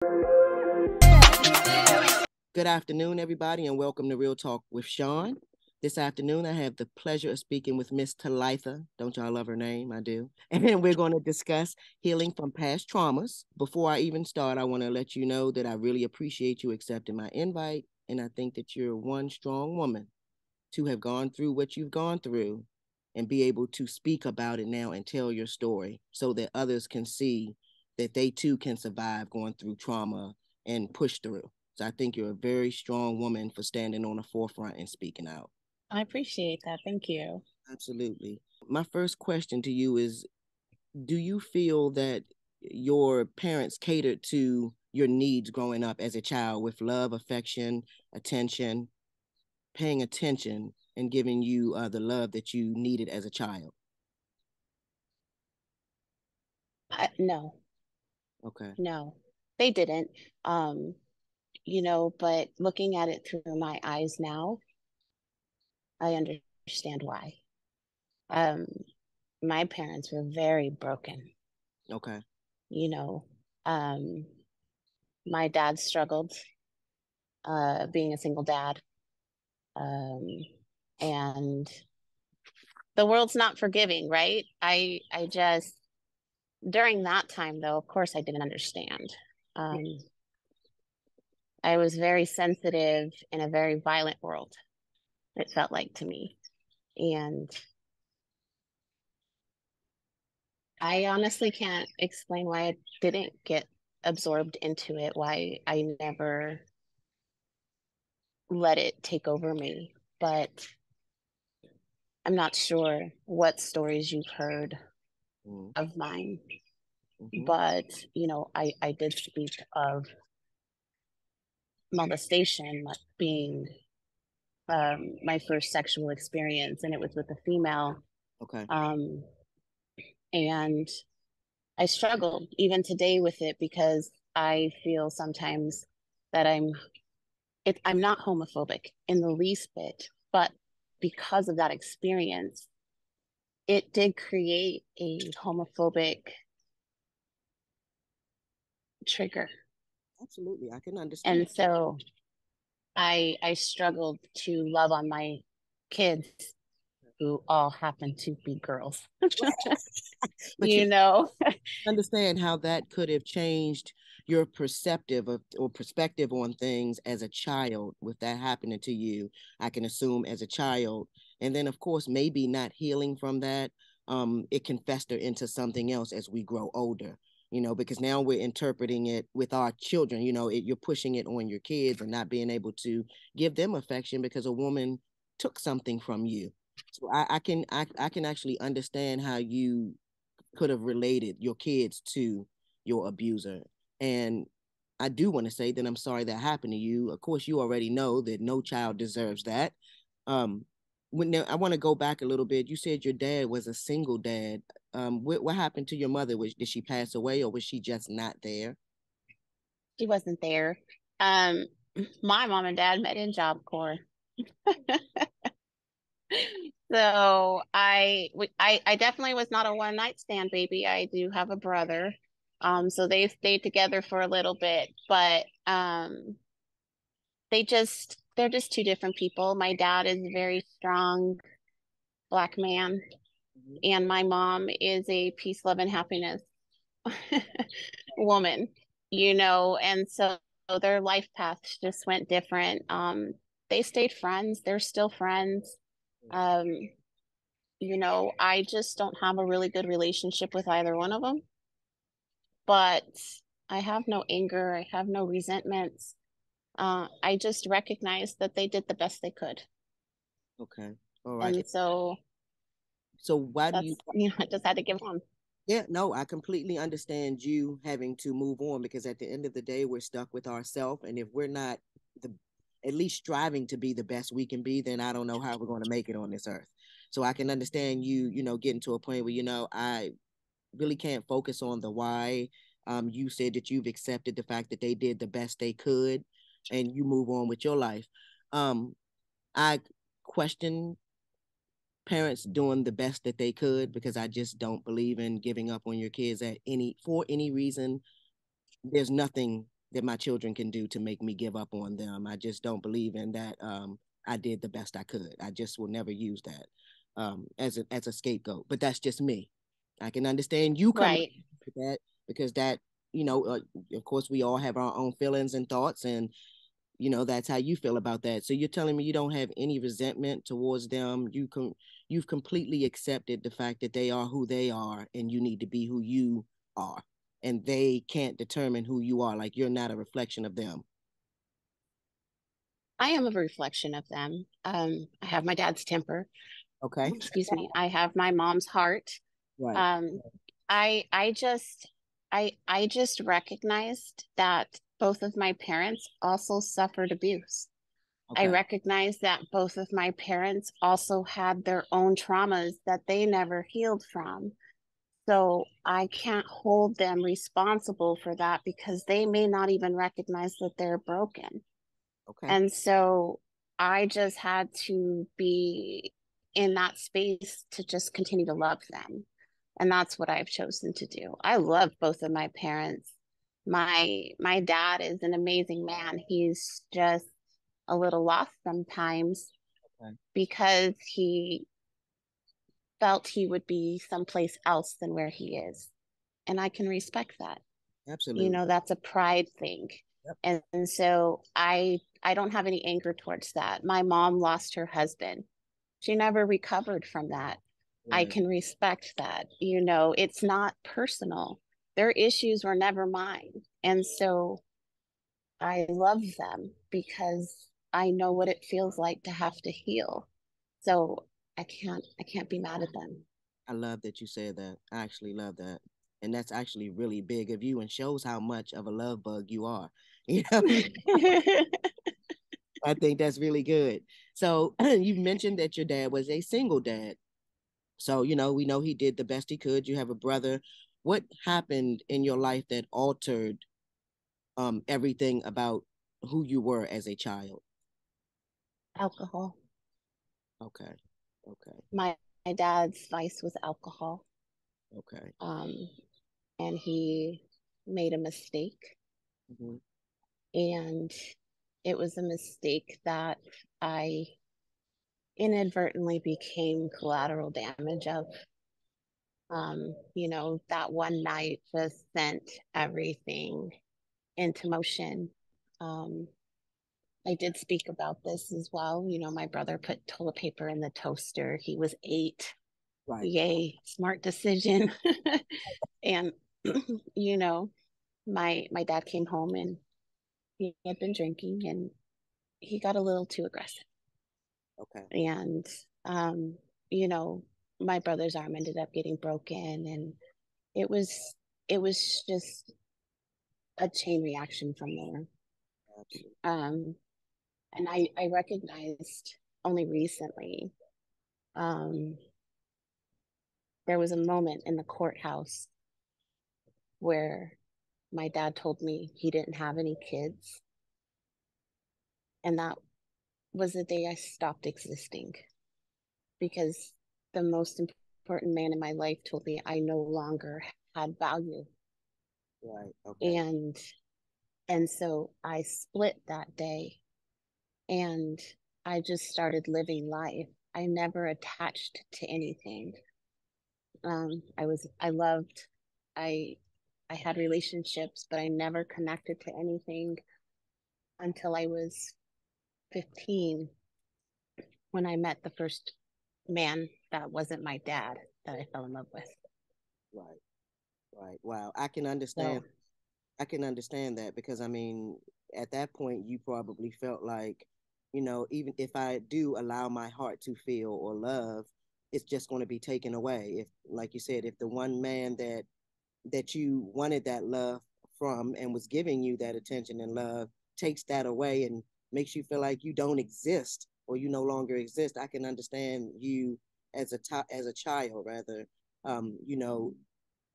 Good afternoon, everybody, and welcome to Real Talk with Sean. This afternoon, I have the pleasure of speaking with Miss Telitha. Don't y'all love her name? I do. And we're going to discuss healing from past traumas. Before I even start, I want to let you know that I really appreciate you accepting my invite, and I think that you're one strong woman to have gone through what you've gone through and be able to speak about it now and tell your story so that others can see that they too can survive going through trauma and push through. So I think you're a very strong woman for standing on the forefront and speaking out. I appreciate that. Thank you. Absolutely. My first question to you is, do you feel that your parents catered to your needs growing up as a child with love, affection, attention, paying attention, and giving you the love that you needed as a child? No, Okay. no, they didn't. Um, but looking at it through my eyes now, I understand why. Um, my parents were very broken. Okay. You know, um, my dad struggled being a single dad. Um, and the world's not forgiving, right? I just during that time though, of course I didn't understand. Um, I was very sensitive in a very violent world, it felt like to me. And I honestly can't explain why I didn't get absorbed into it, why I never let it take over me. But I'm not sure what stories you've heard Mm-hmm. of mine. Mm-hmm. But, I did speak of molestation being my first sexual experience, and it was with a female. Okay. Um, and I struggled even today with it because I feel sometimes that I'm not homophobic in the least bit, but because of that experience, it did create a homophobic trigger. Absolutely. I can understand. And so I struggled to love on my kids who all happen to be girls. But you you know, understand how that could have changed your perceptive of, or perspective on things as a child with that happening to you. I can assume as a child, and then of course maybe not healing from that, it can fester into something else as we grow older, because now we're interpreting it with our children. You're pushing it on your kids and not being able to give them affection because a woman took something from you. So I can actually understand how you could have related your kids to your abuser. And I do want to say that I'm sorry that happened to you. Of course, you already know that no child deserves that. Um, I want to go back a little bit. You said your dad was a single dad. What happened to your mother? Did she pass away, or was she just not there? she wasn't there. Um, my mom and dad met in Job Corps. So I definitely was not a one night stand baby. I do have a brother. So they stayed together for a little bit, but they're just two different people. My dad is a very strong Black man, Mhm. and my mom is a peace, love, and happiness woman, and so their life paths just went different. They stayed friends, they're still friends. Um, I just don't have a really good relationship with either one of them, but I have no anger, I have no resentments. I just recognize that they did the best they could. Okay. All right. And so So why do you? I just had to give them. Yeah, no, I completely understand you having to move on because at the end of the day, we're stuck with ourselves. And if we're not the at least striving to be the best we can be, then I don't know how we're going to make it on this earth. So I can understand you, getting to a point where, I really can't focus on the why. You said that you've accepted the fact that they did the best they could and you move on with your life. I question parents doing the best that they could because I just don't believe in giving up on your kids at any for any reason. There's nothing that my children can do to make me give up on them. I just don't believe in that. I did the best I could. I just will never use that as a scapegoat. But that's just me. I can understand you coming Right. to that because that, you know, of course we all have our own feelings and thoughts, and you know that's how you feel about that. So you're telling me you don't have any resentment towards them. You've completely accepted the fact that they are who they are, and you need to be who you are, and they can't determine who you are. Like you're not a reflection of them. I am a reflection of them. I have my dad's temper. Okay. Excuse me. I have my mom's heart. Right. Um, I just I just recognized that both of my parents also suffered abuse. I Okay. recognize that both of my parents also had their own traumas that they never healed from. So I can't hold them responsible for that because they may not even recognize that they're broken. Okay. And so I just had to be in that space to just continue to love them. And that's what I've chosen to do. I love both of my parents. My dad is an amazing man. He's just a little lost sometimes Okay. because he felt he would be someplace else than where he is. And I can respect that. You Absolutely. know, that's a pride thing. Yep. And so I don't have any anger towards that. My mom lost her husband. She never recovered from that. I Right. can respect that. You know, it's not personal. Their issues were never mine. And so I love them because I know what it feels like to have to heal. So I can't be mad at them. I love that you said that. I actually love that. And that's actually really big of you and shows how much of a love bug you are. You know, I think that's really good. So you mentioned that your dad was a single dad. So, you know, we know he did the best he could. You have a brother. What happened in your life that altered everything about who you were as a child? Alcohol. Okay. Okay. My dad's vice was alcohol. Okay. Um, and he made a mistake. Mm-hmm. And it was a mistake that I inadvertently became collateral damage of. You know, that one night just sent everything into motion. Um, I did speak about this as well. You know, my brother put toilet paper in the toaster. He was 8. Right. Yay, smart decision. And you know, my dad came home and he had been drinking and he got a little too aggressive. Okay. And um, you know, my brother's arm ended up getting broken and it was it was just a chain reaction from there. Absolutely. Um, and I recognized only recently, um, there was a moment in the courthouse where my dad told me he didn't have any kids. And that was the day I stopped existing because the most important man in my life told me I no longer had value. Right. Okay. And so I split that day and I just started living life. I never attached to anything. I loved, I, I had relationships, but I never connected to anything until I was 15 when I met the first man that wasn't my dad that I fell in love with. Right. Right. Wow. I can understand. So, I can understand that because I mean, at that point, you probably felt like, you know, even if I do allow my heart to feel or love, it's just going to be taken away. If, like you said, if the one man that you wanted that love from and was giving you that attention and love takes that away and makes you feel like you don't exist or you no longer exist, I can understand you as a child rather, you know,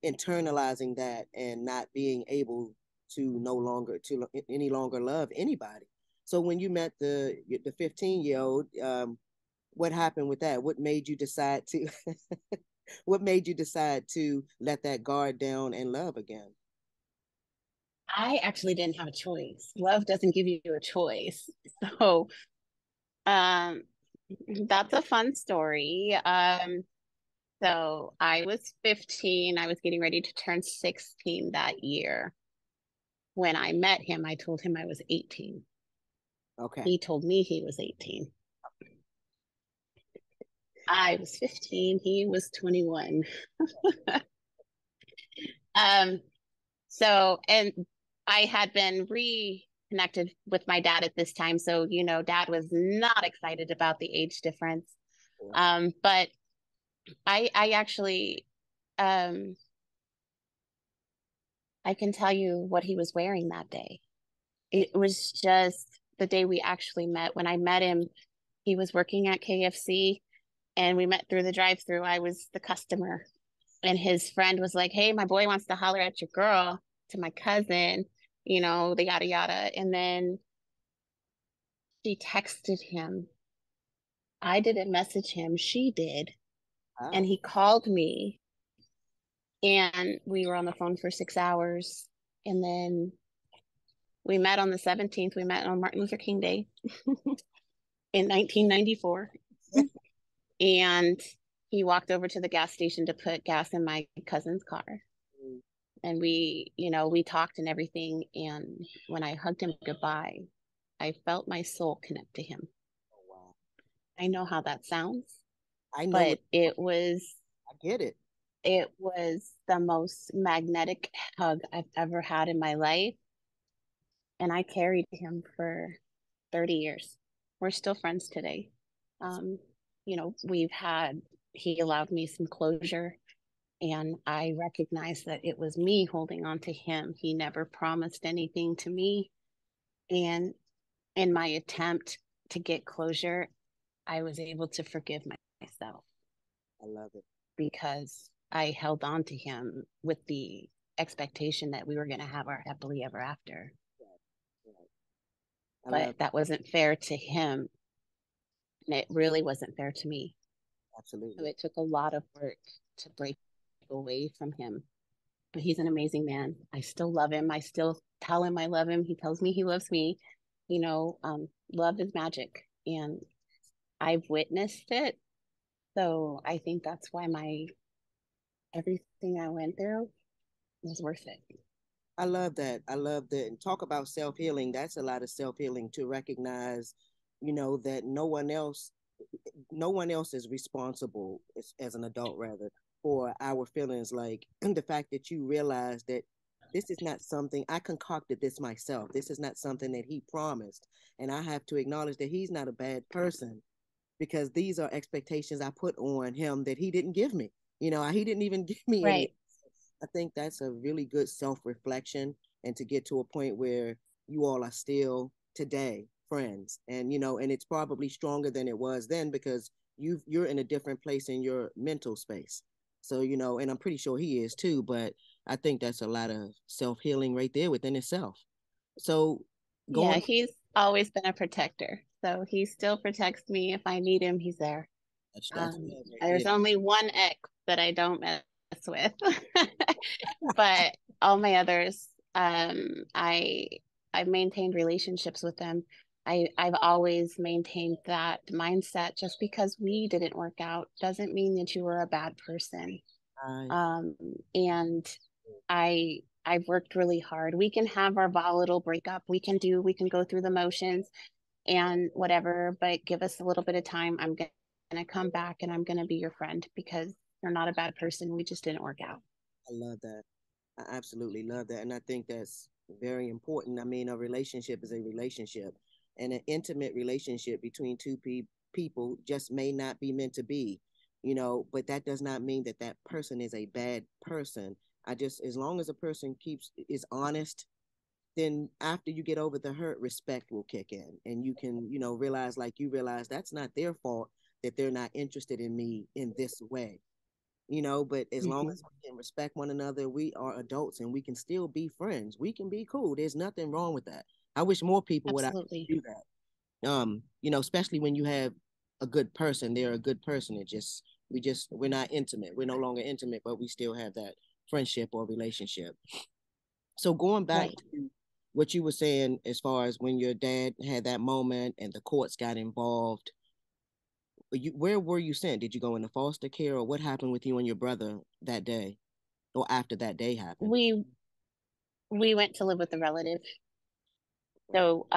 internalizing that and not being able to no longer to any longer love anybody. So when you met the 15-year-old, what happened with that? What made you decide to what made you decide to let that guard down and love again? I actually didn't have a choice. Love doesn't give you a choice. So, um, that's a fun story. So I was 15. I was getting ready to turn 16 that year. When I met him, I told him I was 18. Okay. He told me he was 18. I was 15. He was 21. Um, and I had been reconnected with my dad at this time. So, dad was not excited about the age difference. But I actually, um, I can tell you what he was wearing that day. It was just the day we actually met. When I met him, he was working at KFC and we met through the drive-through. I was the customer and his friend was like, "Hey, my boy wants to holler at your girl," to my cousin, the yada yada. And then she texted him. I didn't message him, she did. And Wow. he called me and we were on the phone for 6 hours. And then we met on the 17th. We met on Martin Luther King Day in 1994. And he walked over to the gas station to put gas in my cousin's car. And we talked and everything. And when I hugged him goodbye, I felt my soul connect to him. Oh, wow. I know how that sounds, I know but what I get it. it was the most magnetic hug I've ever had in my life. And I carried him for 30 years. We're still friends today. That's Um, he allowed me some closure, and I recognized that it was me holding on to him. He never promised anything to me. And in my attempt to get closure, I was able to forgive myself I love it. because I held on to him with the expectation that we were going to have our happily ever after. Right, right. I love But that wasn't fair to him. And it really wasn't fair to me. So absolutely. it took a lot of work to break away from him. But he's an amazing man. I still love him. I still tell him I love him. He tells me he loves me. Love is magic. And I've witnessed it. So I think that's why my everything I went through was worth it. I love that. I love that. And talk about self healing. That's a lot of self healing to recognize, that no one else is responsible as an adult, rather, for our feelings. Like the fact that you realize that this is not something I concocted this myself. This is not something that he promised. And I have to acknowledge that he's not a bad person because these are expectations I put on him that he didn't give me. He didn't even give me any. Right. I think that's a really good self reflection and to get to a point where you all are still today friends. And it's probably stronger than it was then because you're in a different place in your mental space. So, and I'm pretty sure he is too, but I think that's a lot of self healing right there within itself. So Yeah, going he's always been a protector. So he still protects me. If I need him, he's there. that's love right there. There's only one ex that I don't mess with, but all my others, I've maintained relationships with them. I've always maintained that mindset. Just because we didn't work out doesn't mean that you were a bad person. I, Um, and I've worked really hard. We can have our volatile breakup. We can go through the motions and whatever, but give us a little bit of time. I'm gonna come back and I'm gonna be your friend because you're not a bad person. We just didn't work out. I love that. I absolutely love that. And I think that's very important. I mean, a relationship is a relationship, and an intimate relationship between two people just may not be meant to be, but that does not mean that that person is a bad person. As long as a person is honest, then after you get over the hurt, respect will kick in. And you can, realize, like you realize, that's not their fault that they're not interested in me in this way. But as long Mm-hmm. as we can respect one another, we are adults and we can still be friends. We can be cool. There's nothing wrong with that. I wish more people would Absolutely. do that. Especially when you have a good person, they're a good person. We're not intimate. We're no longer intimate, but we still have that friendship or relationship. So going back Right. to what you were saying as far as when your dad had that moment and the courts got involved, where were you sent? Did you go into foster care, or what happened with you and your brother that day or after that day happened? We went to live with a relative. So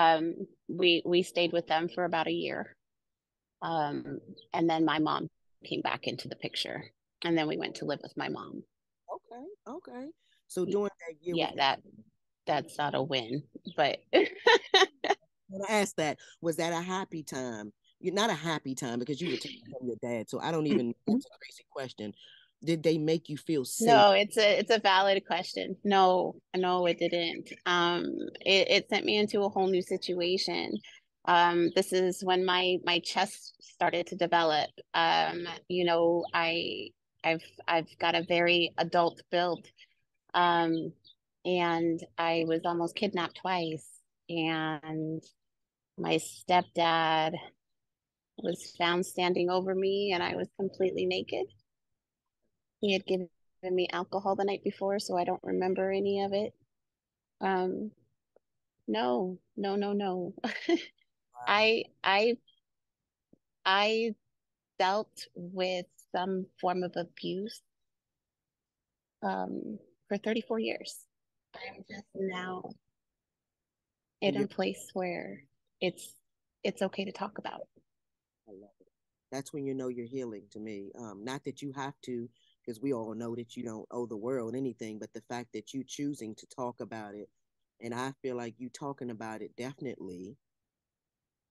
we stayed with them for about a year. Um, and then my mom came back into the picture. And then we went to live with my mom. Okay, okay. So during that year with Yeah, that's not a win, but when I asked that, was that a happy time? You're not a happy time because you were taken from your dad. So I don't even, that's a crazy question. Did they make you feel safe? no, it's a valid question. No, no, it didn't. It sent me into a whole new situation. This is when my chest started to develop. I've got a very adult build. Um, and I was almost kidnapped twice. And my stepdad was found standing over me, and I was completely naked. He had given me alcohol the night before, so I don't remember any of it. Um, no, no, no, no. Wow. I I I dealt with some form of abuse for 34 years. I'm just now And in you're, a place where it's it's okay to talk about. I love it. That's when you know you're healing to me. Not that you have to, because we all know that you don't owe the world anything, but the fact that you choosing to talk about it. And I feel like you talking about it definitely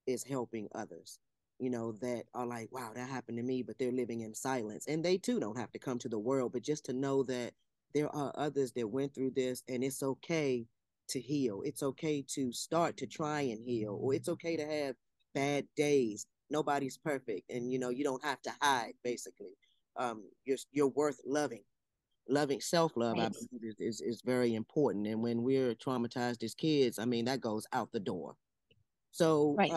is helping others, that are like, wow, that happened to me, but they're living in silence. And they too don't have to come to the world, but just to know that there are others that went through this and it's okay to heal. It's okay to start to try and heal, or it's okay to have bad days. Nobody's perfect. And, you don't have to hide, basically. You're worth loving. Loving self-love, I Right, believe, is very important. And when we're traumatized as kids, I mean, that goes out the door. So right.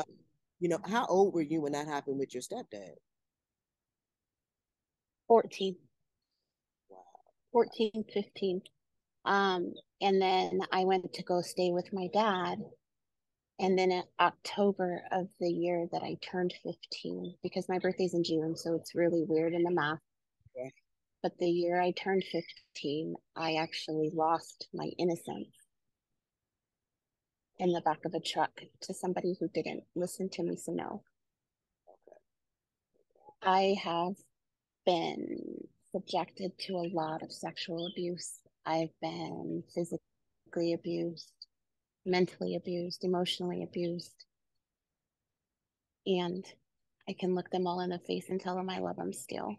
how old were you when that happened with your stepdad? 14, Wow. 14, 15. And then I went to go stay with my dad. And then in October of the year that I turned 15, because my birthday's in June, so it's really weird in the math. Yeah. But the year I turned 15, I actually lost my innocence in the back of a truck to somebody who didn't listen to me. So, no, I have been subjected to a lot of sexual abuse. I've been physically abused, mentally abused, emotionally abused. And I can look them all in the face and tell them I love them still.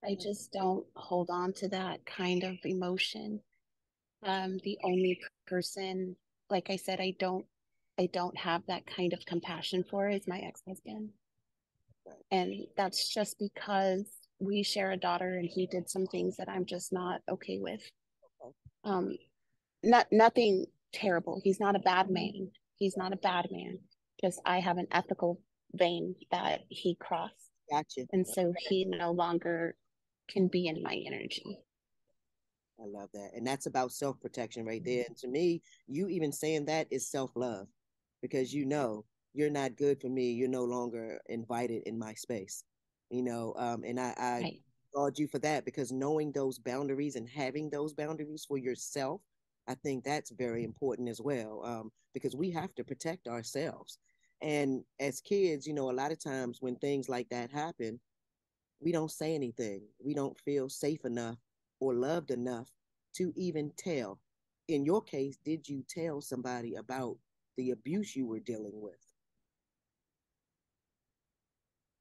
I just don't hold on to that kind of emotion. The only person, like I said, I don't have that kind of compassion for is my ex-husband. And that's just because we share a daughter and he did some things that I'm just not okay with. Um, nothing terrible. He's not a bad man. He's not a bad man. Just I have an ethical vein that he crossed. Gotcha. And so he no longer can be in my energy. I love that. And that's about self protection right there. And to me, you even saying that is self love because you're not good for me. You're no longer invited in my space. And I Right. applaud you for that because knowing those boundaries and having those boundaries for yourself, I think that's very important as well. Because we have to protect ourselves. And as kids, a lot of times when things like that happen, we don't say anything. We don't feel safe enough or loved enough to even tell. In your case, did you tell somebody about the abuse you were dealing with?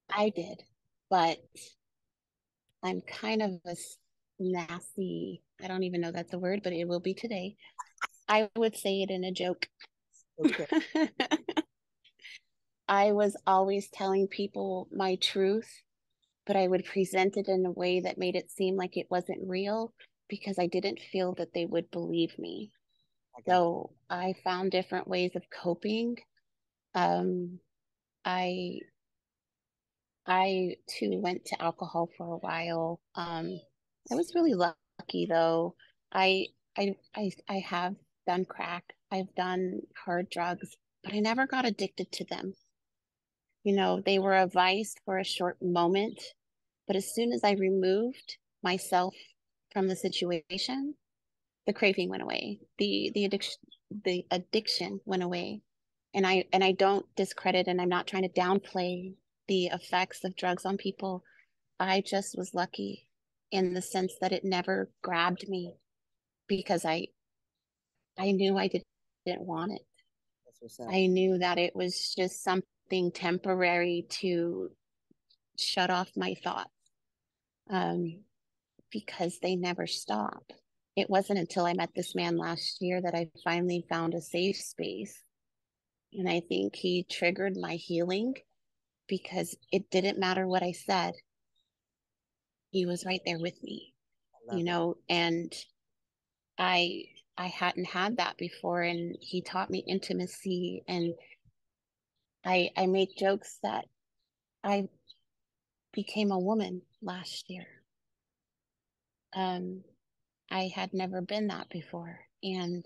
I did, but I'm kind of a nasty, I don't even know that's a word, but it will be today. I would say it in a joke. Okay. I was always telling people my truth, but I would present it in a way that made it seem like it wasn't real because I didn't feel that they would believe me. I got So I found different ways of coping. Um, I I too went to alcohol for a while. I was really lucky though. I I I have done crack, I've done hard drugs, but I never got addicted to them. You know, they were a vice for a short moment, but as soon as I removed myself from the situation, the craving went away. The addiction went away. And I don't discredit, and I'm not trying to downplay the effects of drugs on people. I just was lucky in the sense that it never grabbed me because I knew didn't want it. That's what's up. I knew that it was just something temporary to shut off my thoughts, um, because they never stop. It wasn't until I met this man last year that I finally found a safe space. And I think he triggered my healing because it didn't matter what I said. He was right there with me, I love it. and I I hadn't had that before, and he taught me intimacy. And I made jokes that I became a woman last year. Um, I had never been that before, and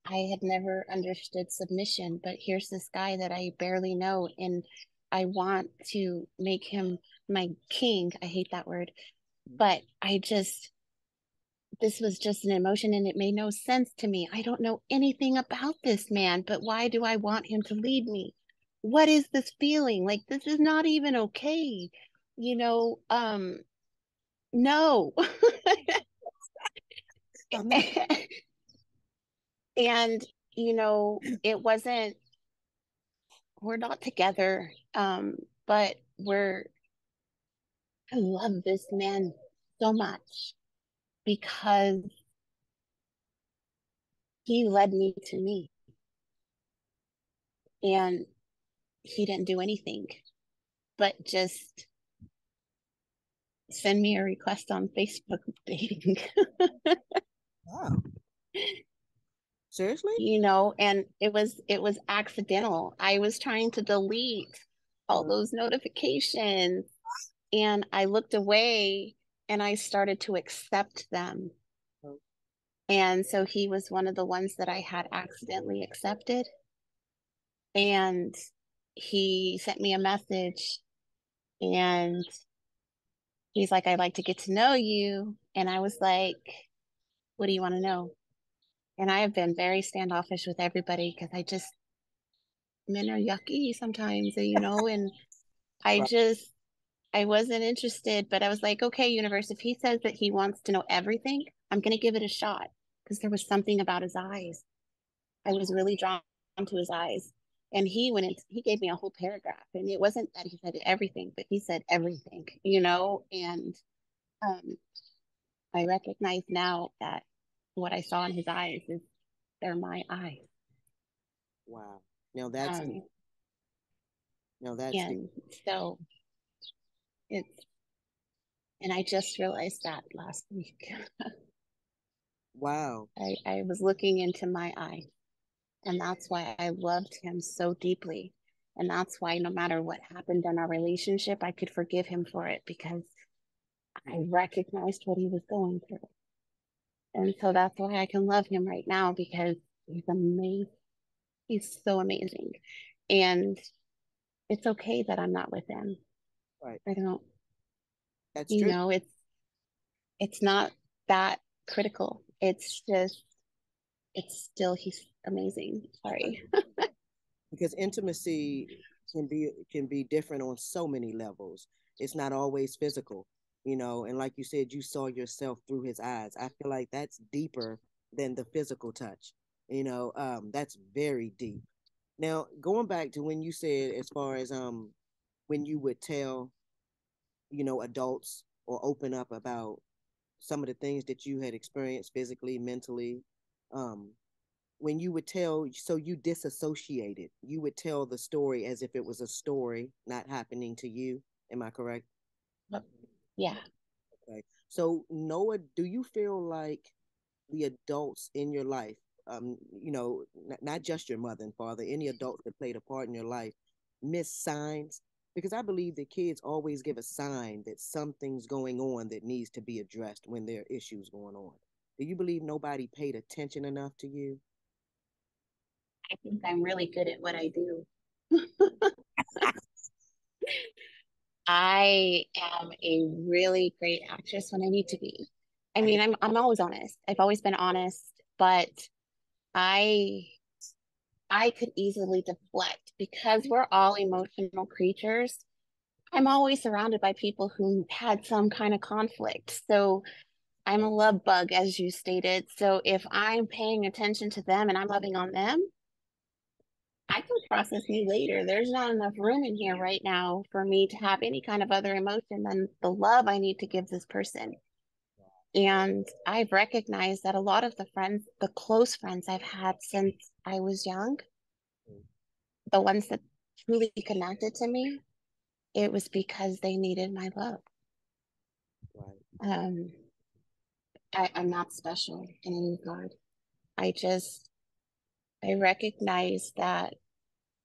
I had never understood submission. But here's this guy that I barely know, and I want to make him my king. I hate that word, but this was just an emotion and it made no sense to me. I don't know anything about this man, but why do I want him to lead me? What is this feeling? Like, this is not even okay. You know, no. I'm not. And, it wasn't, we're not together. But I love this man so much because he led me to me, and he didn't do anything but just send me a request on Facebook dating. Wow. Seriously? And it was accidental. I was trying to delete all those notifications, and I looked away and I started to accept them. And so he was one of the ones that I had accidentally accepted. And he sent me a message, and he's like, "I'd like to get to know you." And I was like, "What do you want to know?" And I have been very standoffish with everybody because men are yucky sometimes, and I Right. just, I wasn't interested, but I was like, okay, universe, if he says that he wants to know everything, I'm going to give it a shot because there was something about his eyes. I was really drawn to his eyes. And he gave me a whole paragraph, and it wasn't that he said everything, but he said everything, and um, I recognize now that what I saw in his eyes is they're my eyes. Wow. Now that's deep. Um, Now that's deep. and so it's, and I just realized that last week. Wow. I was looking into my eye, and that's why I loved him so deeply. And that's why no matter what happened in our relationship, I could forgive him for it because I recognized what he was going through. And so that's why I can love him right now because he's amazing. He's so amazing. And it's okay that I'm not with him. Right. I don't, That's true. it's not that critical. It's just, it's still, he's amazing. Sorry. Because intimacy can be different on so many levels. It's not always physical, and like you said, you saw yourself through his eyes. I feel like that's deeper than the physical touch. That's very deep. Now, going back to when you said, as far as when you would tell, adults, or open up about some of the things that you had experienced physically, mentally, um when you would tell, so you disassociated, you would tell the story as if it was a story not happening to you. Am I correct? Yeah. Okay. So, Noah, do you feel like the adults in your life, not just your mother and father, any adults that played a part in your life, miss signs? Because I believe that kids always give a sign that something's going on that needs to be addressed when there are issues going on. Do you believe nobody paid attention enough to you? I think I'm really good at what I do. I am a really great actress when I need to be. I mean, I'm always honest. I've always been honest, but I I could easily deflect because we're all emotional creatures. I'm always surrounded by people who had some kind of conflict. So I'm a love bug, as you stated. So if I'm paying attention to them and I'm loving on them, I can process me later. There's not enough room in here right now for me to have any kind of other emotion than the love I need to give this person. And I've recognized that a lot of the friends, the close friends I've had since I was young, the ones that truly connected to me, it was because they needed my love. Right. Um, I'm not special in any regard. I just, I recognize that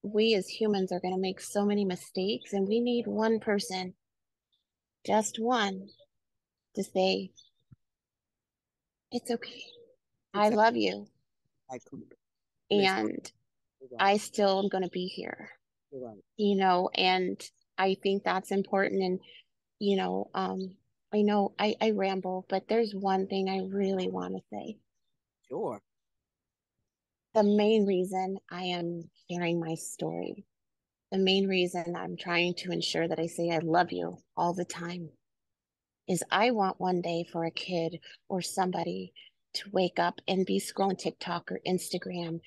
we as humans are going to make so many mistakes, and we need one person, just one, to say, it's okay. I Exactly. love you. I could listen. And You're right. I still am going to be here, You're right. and I think that's important. And, you know, I know I ramble, but there's one thing I really want to say. Sure. The main reason I am sharing my story, the main reason I'm trying to ensure that I say I love you all the time is I want one day for a kid or somebody to wake up and be scrolling TikTok or Instagram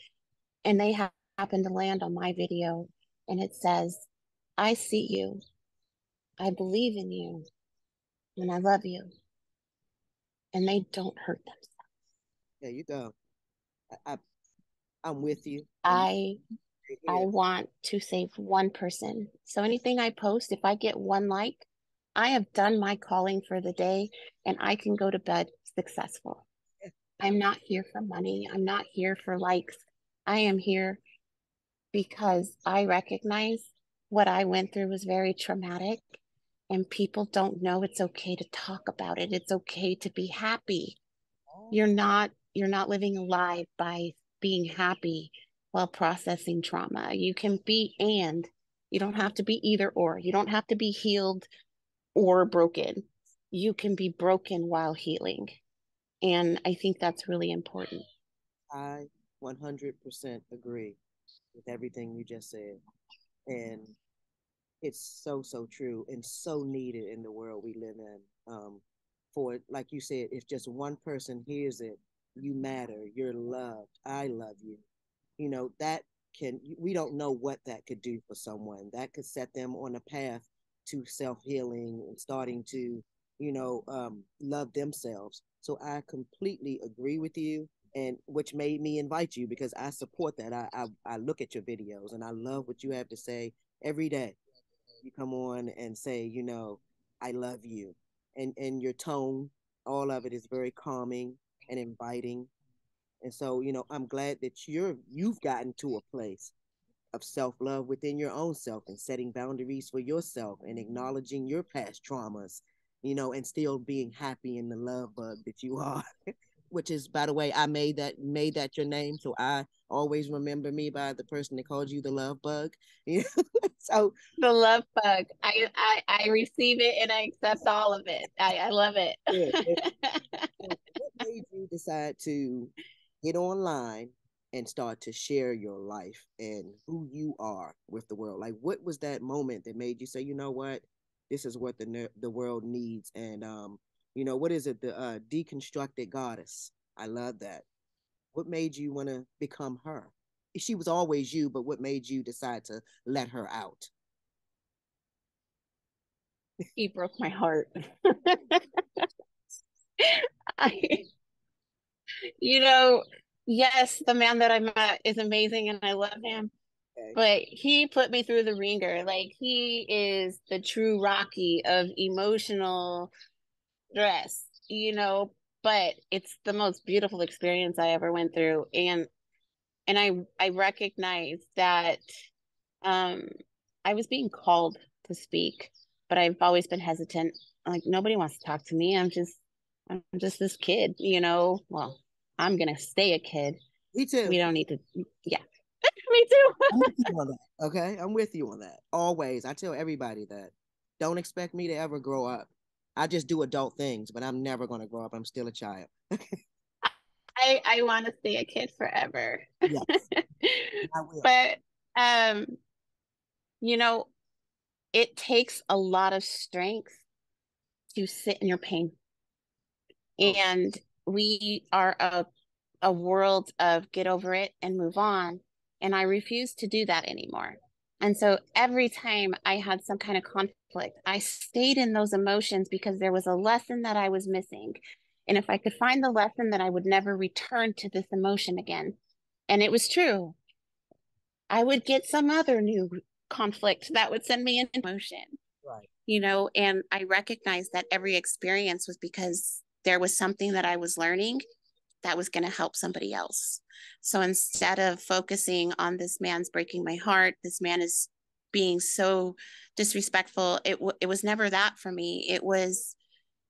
and they happen to land on my video and it says, I see you, I believe in you, and I love you. And they don't hurt them. There you go. I I'm with you, and I you're I here. want to save one person. So anything I post, if I get one like, I have done my calling for the day and I can go to bed successful. I'm not here for money. I'm not here for likes. I am here because I recognize what I went through was very traumatic and people don't know it's okay to talk about it. It's okay to be happy. You're not living a lie by being happy while processing trauma. You can be and you don't have to be either or. You don't have to be healed or broken. You can be broken while healing. And I think that's really important. I 100% agree with everything you just said, and it's so true and so needed in the world we live in. For like you said, if just one person hears it, you matter, you're loved, I love you. That can we don't know what that could do for someone. That could set them on a path to self-healing and starting to love themselves. So I completely agree with you, and which made me invite you because I support that. I look at your videos and I love what you have to say every day. You come on and say, I love you. And your tone, all of it is very calming and inviting. And so, I'm glad that you've gotten to a place of self-love within your own self and setting boundaries for yourself and acknowledging your past traumas, and still being happy in the love bug that you are. Which is, by the way, I made that your name, so I always remember me by the person that called you the love bug. So The love bug. I receive it and I accept all of it. I love it. good. So what made you decide to get online and start to share your life and who you are with the world? Like, what was that moment that made you say, you know what, this is what the world needs? And what is it? The deconstructed goddess. I love that. What made you want to become her? She was always you, but what made you decide to let her out? He broke my heart. I, you know, yes, the man that I met is amazing and I love him, Okay. but he put me through the ringer. Like he is the true Rocky of emotional stress, but it's the most beautiful experience I ever went through. And I recognize that um I was being called to speak, but I've always been hesitant. Like nobody wants to talk to me. I'm just I'm just this kid, well, I'm gonna stay a kid. Me too. We don't need to, yeah. Me too. I'm with you on that. Okay. I'm with you on that. Always. I tell everybody that. Don't expect me to ever grow up. I just do adult things, but I'm never going to grow up. I'm still a child. I want to stay a kid forever. Yes, I will. But um, you know, it takes a lot of strength to sit in your pain. Oh, And we are a world of get over it and move on. And I refuse to do that anymore. And so every time I had some kind of conflict, I stayed in those emotions because there was a lesson that I was missing. And if I could find the lesson, then I would never return to this emotion again. And it was true. I would get some other new conflict that would send me into emotion, right. and I recognized that every experience was because there was something that I was learning that was going to help somebody else. So instead of focusing on this man's breaking my heart, this man is being so disrespectful, it was never that for me. It was,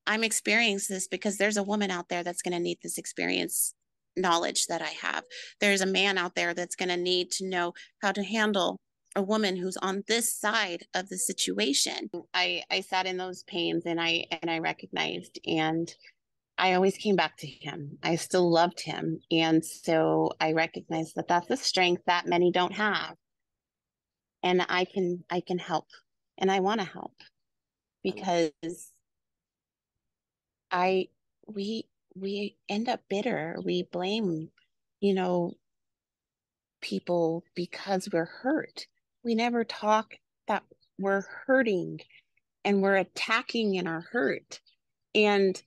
I'm experiencing this because there's a woman out there that's going to need this experience knowledge that I have. There's a man out there that's going to need to know how to handle a woman who's on this side of the situation. I sat in those pains and I recognized, and I always came back to him. I still loved him. And so I recognized that that's a strength that many don't have. And I can help, and I want to help I, because I we end up bitter. We blame, you know, people because we're hurt. We never talk that we're hurting and we're attacking in our hurt. And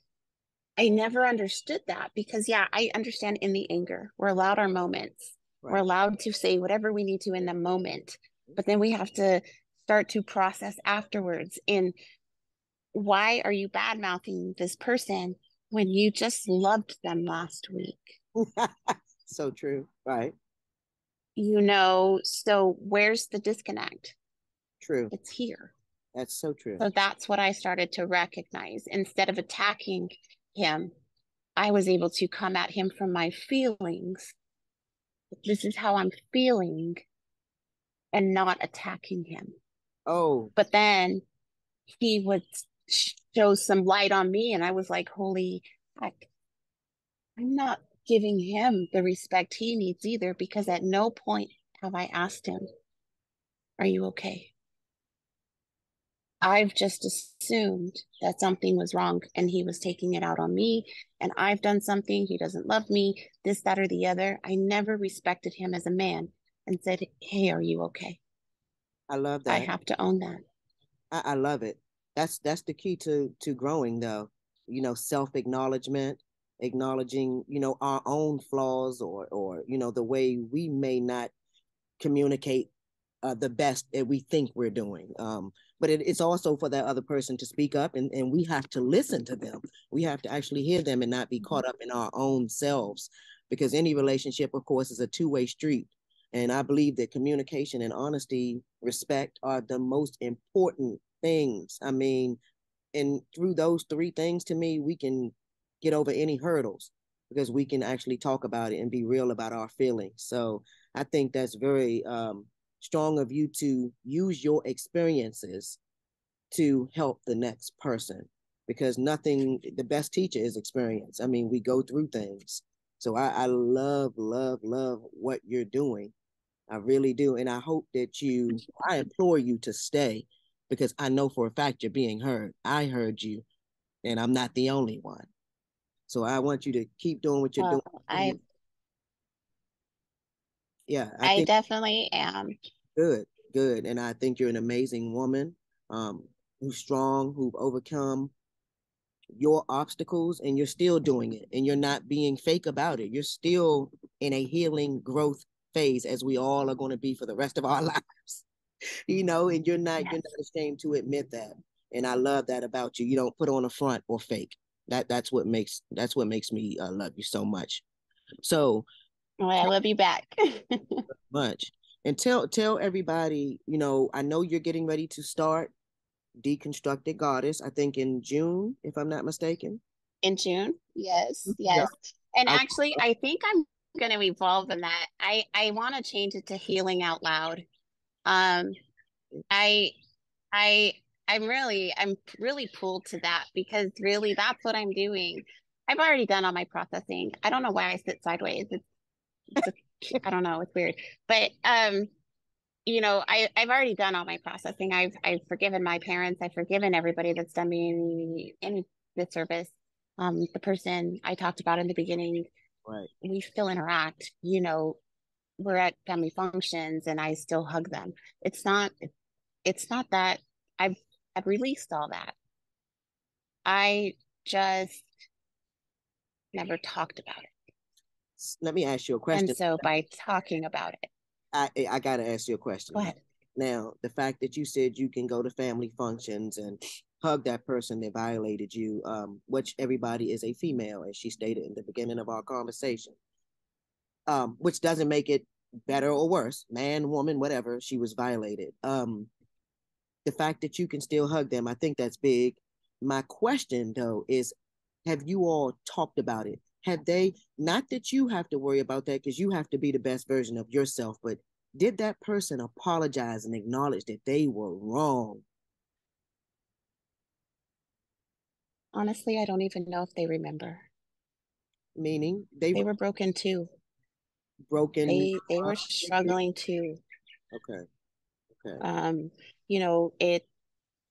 I never understood that because, yeah, I understand in the anger, we're allowed our moments. We're right. allowed to say whatever we need to in the moment, but then we have to start to process afterwards. And why are you bad mouthing this person when you just loved them last week? So true. Right. So where's the disconnect? True. It's here. That's so true. So that's what I started to recognize. Instead of attacking him, I was able to come at him from my feelings. This is how I'm feeling, and not attacking him. Oh, But then he would show some light on me, and I was like, holy heck, I'm not giving him the respect he needs either, because at no point have I asked him, are you okay? I've just assumed that something was wrong and he was taking it out on me, and I've done something, he doesn't love me, this, that, or the other. I never respected him as a man and said, hey, are you okay? I love I that. have to own that. I love it. That's the key to growing though. Self acknowledgement, acknowledging, our own flaws or the way we may not communicate the best that we think we're doing. But it's also for that other person to speak up, and we have to listen to them. We have to actually hear them and not be caught up in our own selves, because any relationship, of course, is a two-way street. And I believe that communication and honesty, respect are the most important things. I mean, and through those three things, to me, we can get over any hurdles because we can actually talk about it and be real about our feelings. So I think that's very strong of you to use your experiences to help the next person, because nothing, the best teacher is experience. I mean, we go through things. So I love, love, love what you're doing. I really do. And I hope that I implore you to stay, because I know for a fact you're being heard. I heard you, and I'm not the only one. So I want you to keep doing what you're doing. Well, I Yeah, I I think definitely am. good, good. And I think you're an amazing woman, who's strong, who've overcome your obstacles, and you're still doing it, and you're not being fake about it. You're still in a healing growth phase, as we all are going to be for the rest of our lives. And you're not Yes. ashamed to admit that. And I love that about you. You don't put on a front or fake. That's what makes me love you so much. So Well, I love you back. much. And tell everybody, I know you're getting ready to start Deconstructed Goddess, I think in June, if I'm not mistaken. In June. Yes, Yeah. yes. And I, actually, I think I'm going to evolve in that. I want to change it to healing out loud. Um, I I I'm really pulled to that because really that's what I'm doing. I've already done all my processing. I don't know why I sit sideways. It's a, I don't know, it's weird. But I've already done all my processing. I've forgiven my parents. I've forgiven everybody that's done me any disservice. The person I talked about in the beginning, right. we still interact. We're at family functions and I still hug them. It's not that I've I've released all that. I just never talked about it. Let me ask you a And question. so by talking about it, I gotta ask you a go question now. ahead. Now, the fact that you said you can go to family functions and hug that person that violated you, which everybody is a female, as she stated in the beginning of our conversation, which doesn't make it better or worse, man, woman, whatever, she was violated. The fact that you can still hug them, I think that's big. My question though is, have you all talked about it? Have they, not that you have to worry about that because you have to be the best version of yourself, but did that person apologize and acknowledge that they were wrong? Honestly, I don't even know if they remember. Meaning they They were broken too. broken. They were struggling too. Okay, okay, Um, it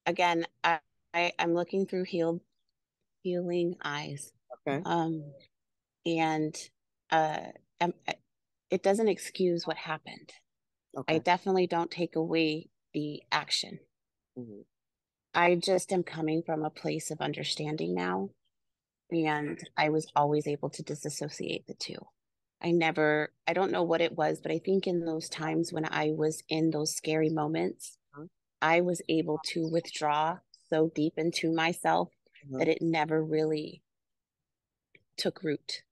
again, I'm looking through healing eyes. okay, Um, and uh um, it doesn't excuse what happened. I okay. definitely don't take away the action. Mhm. I just am coming from a place of understanding now, and I was always able to disassociate the two. I don't know what it was, but I think in those times when I was in those scary moments, Uh-huh. I was able to withdraw so deep into myself Uh-huh. that it never really took root.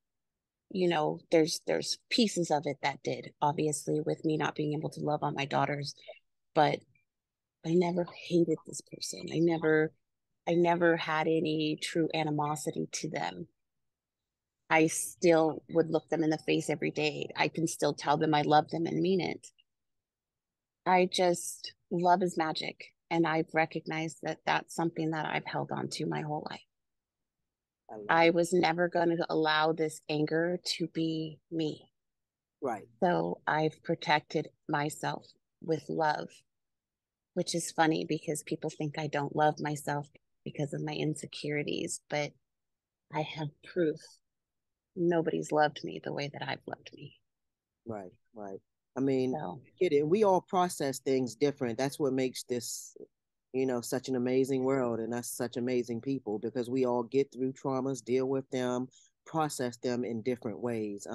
There's pieces of it that did, obviously, with me not being able to love on my daughters, but I never hated this person. I never had any true animosity to them. I still would look them in the face every day. I can still tell them I love them and mean it. I just love is magic. And I've recognized that that's something that I've held on to my whole life. I love I it. was never going to allow this anger to be me. Right. So I've protected myself with love, which is funny because people think I don't love myself because of my insecurities, but I have proof nobody's loved me the way that I've loved me. Right, right. I mean, So, get it. We all process things different. That's what makes this, such an amazing world and us such amazing people because we all get through traumas, deal with them, process them in different ways.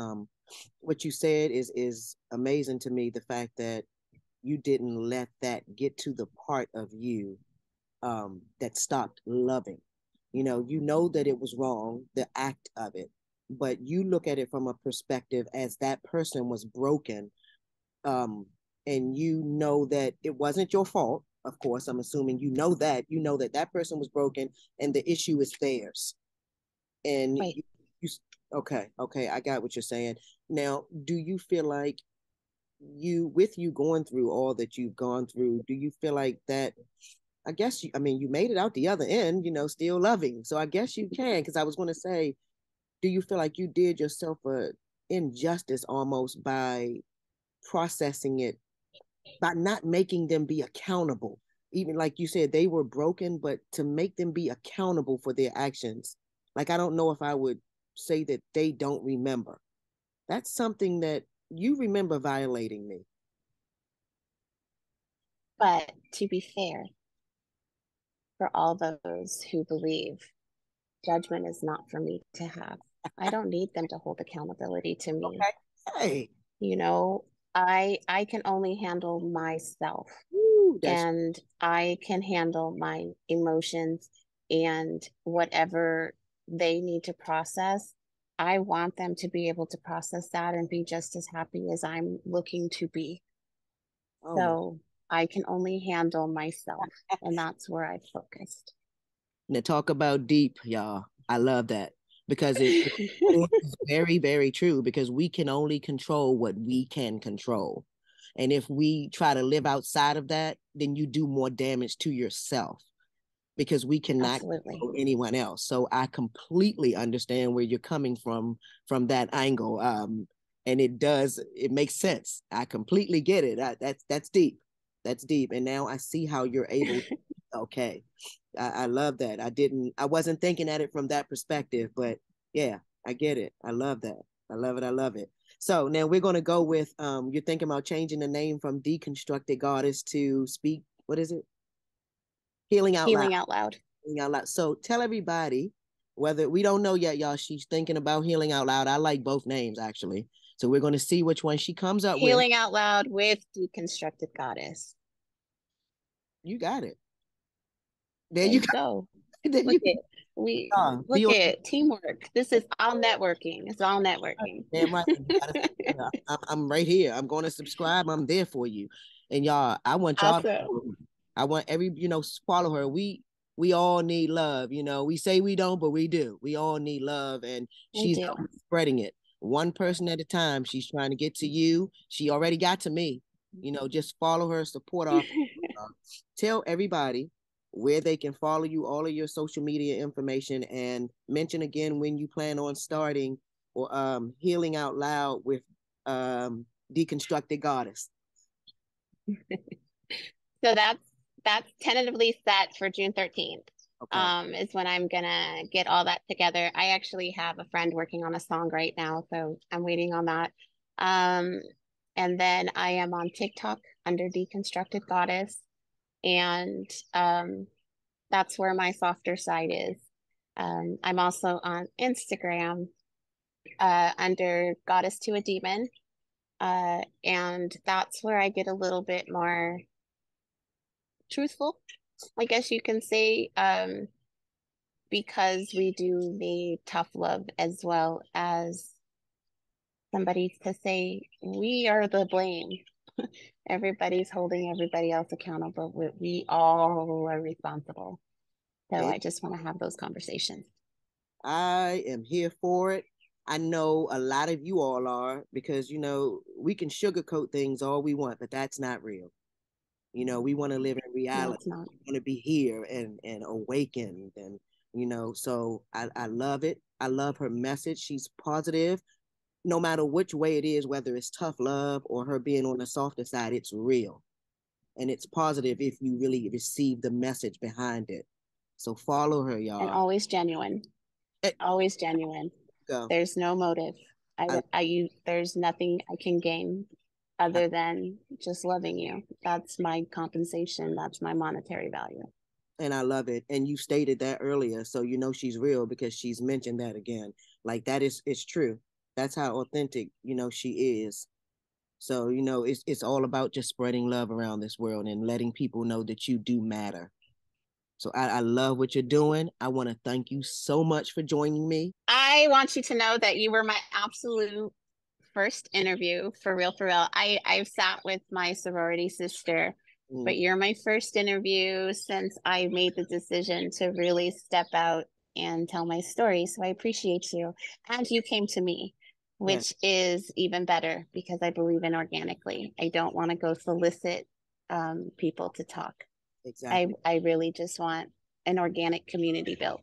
What you said is amazing to me. The fact that you didn't let that get to the part of you that stopped loving. You know that it was wrong, the act of it, but you look at it from a perspective as that person was broken, um, and you know that it wasn't your fault. Of course, I'm assuming you know that that person was broken, and the issue is theirs. And right. you okay, I got what you're saying. Now, do you feel like with you going through all that you've gone through, do you feel like that I guess I mean, you made it out the other end, still loving. So I guess you can, because I was going to say, do you feel like you did yourself a injustice almost by processing it, by not making them be accountable? Even like you said, they were broken, but to make them be accountable for their actions. Like, I don't know if I would say that they don't remember. That's something that you remember violating me. But to be fair, for all those who believe judgment is not for me to have, I don't need them to hold accountability to me. Okay. Hey, You know, I can only handle myself woo, that's and I can handle my emotions and whatever they need to process. I want them to be able to process that and be just as happy as I'm looking to be. oh my. So I can only handle myself, and that's where I focused. Now talk about deep, y'all. I love that. because it is very, very true, because we can only control what we can control. And if we try to live outside of that, then you do more damage to yourself, because we cannot control anyone else. So I completely understand where you're coming from that angle. And it makes sense. I completely get it. That's deep. That's deep. And now I see how you're able to, okay. I love that. I wasn't thinking at it from that perspective, but yeah, I get it. I love that. I love it. I love it. So now we're going to go with, you're thinking about changing the name from Deconstructed Goddess to Speak, what is it? Healing Out Loud. Healing Out Loud. Healing Out Loud. So tell everybody, whether, we don't know yet, y'all, she's thinking about Healing Out Loud. I like both names, actually. So we're going to see which one she comes up with. Healing Out Loud with Deconstructed Goddess. You got it. There you go. Look at teamwork. This is all networking. It's all networking. Damn right. I'm right here. I'm going to subscribe. I'm there for you. And y'all, I want y'all. Awesome. I want follow her. We all need love. We say we don't, but we do. We all need love, and she's spreading it one person at a time. She's trying to get to you. She already got to me. Just follow her, support her. Tell everybody where they can follow you, all of your social media information, and mention again when you plan on starting or Healing Out Loud with Deconstructed Goddess. So that's tentatively set for June 13th. Okay. Is when I'm gonna get all that together. I actually have a friend working on a song right now, so I'm waiting on that. And then I am on TikTok under Deconstructed Goddess, and that's where my softer side is. I'm also on Instagram under Goddess to a Demon, and that's where I get a little bit more truthful, I guess you can say, because we do need tough love as well as somebody to say we are the blame. Everybody's holding everybody else accountable. We all are responsible. So I just want to have those conversations. I am here for it. I know a lot of you all are, because we can sugarcoat things all we want, but that's not real. We want to live in reality. No, we want to be here and awakened, and so I love it. I love her message. She's positive, no matter which way it is, whether it's tough love or her being on the softer side. It's real, and it's positive if you really receive the message behind it. So follow her, y'all. And always genuine. Always genuine. Go. There's no motive. There's nothing I can gain other than just loving you. That's my compensation. That's my monetary value. And I love it. And you stated that earlier, so she's real because she's mentioned that again. Like, that is, it's true. That's how authentic she is. So it's all about just spreading love around this world and letting people know that you do matter. So I love what you're doing. I want to thank you so much for joining me. I want you to know that you were my absolute first interview, for real, for real. I've sat with my sorority sister, but you're my first interview since I made the decision to really step out and tell my story. So I appreciate you. And you came to me, which is even better, because I believe in organically. I don't want to go solicit people to talk. Exactly. I really just want an organic community built.